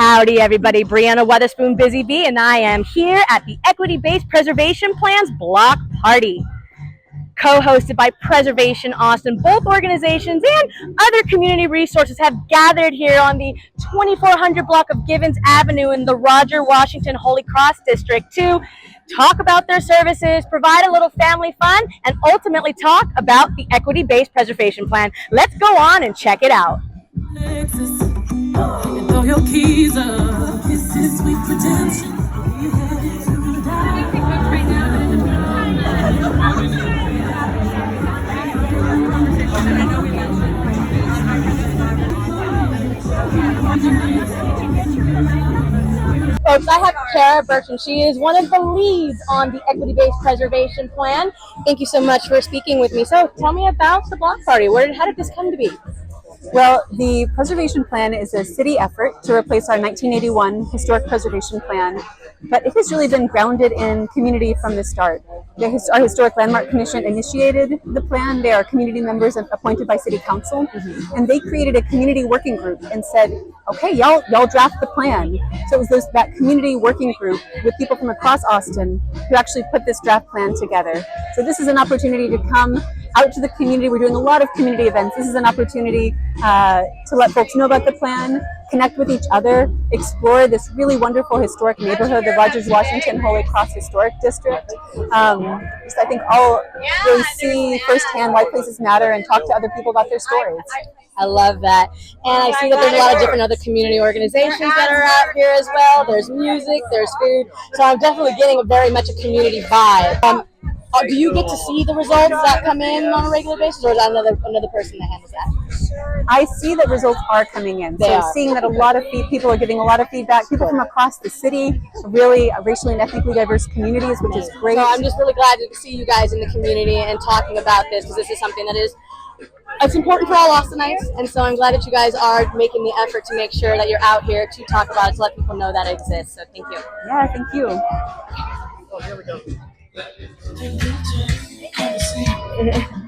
Howdy everybody, Brianna Weatherspoon Busy Bee, and I am here at the Equity-Based Preservation Plan's Block Party, co-hosted by Preservation Austin. Both organizations and other community resources have gathered here on the 2400 block of Givens Avenue in the Roger Washington Holy Cross District to talk about their services, provide a little family fun, and ultimately talk about the Equity-Based Preservation Plan. Let's go on and check it out. And throw your keys up. Kisses, sweet pretension. Folks, I have Kara Birch, and she is one of the leads on the Equity-Based Preservation Plan. Thank you so much for speaking with me. So tell me about the block party. How did this come to be? Well, the preservation plan is a city effort to replace our 1981 historic preservation plan, but it has really been grounded in community from the start. Our Historic Landmark Commission initiated the plan. They are community members appointed by City Council, and they created a community working group and said, okay, y'all draft the plan. So it was that community working group with people from across Austin who actually put this draft plan together. So this is an opportunity to come out to the community. We're doing a lot of community events. This is an opportunity to let folks know about the plan, connect with each other, explore this really wonderful historic neighborhood, the Rogers Washington Holy Cross Historic District. I think I'll really see firsthand why places matter and talk to other people about their stories. I love that. And I see that there's a lot of different other community organizations that are out here as well. There's music, there's food. So I'm definitely getting very much a community vibe. Do you get to see the results that come in on a regular basis, or is that another person that handles that? I see that results are coming in. Seeing that a lot of people are giving a lot of feedback. People from across the city, really racially and ethnically diverse communities, which is great. So I'm just really glad to see you guys in the community and talking about this, because this is something that it's important for all Austinites, and so I'm glad that you guys are making the effort to make sure that you're out here to talk about it, to let people know that it exists. So thank you. Yeah, thank you. Oh, here we go.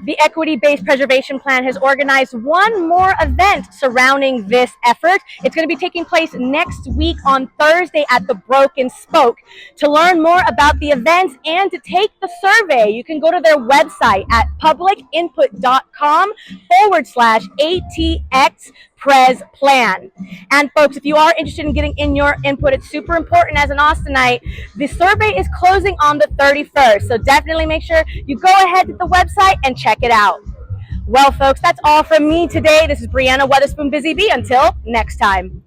The Equity-Based Preservation Plan has organized one more event surrounding this effort. It's going to be taking place next week on Thursday at the Broken Spoke. To learn more about the events and to take the survey, you can go to their website at publicinput.com/ATX Pres Plan. And folks, if you are interested in getting in your input, it's super important as an Austinite. The survey is closing on the 31st, so definitely make sure you go ahead to the website and check it out. Well, folks, that's all from me today. This is Brianna Weatherspoon Busy Bee. Until next time.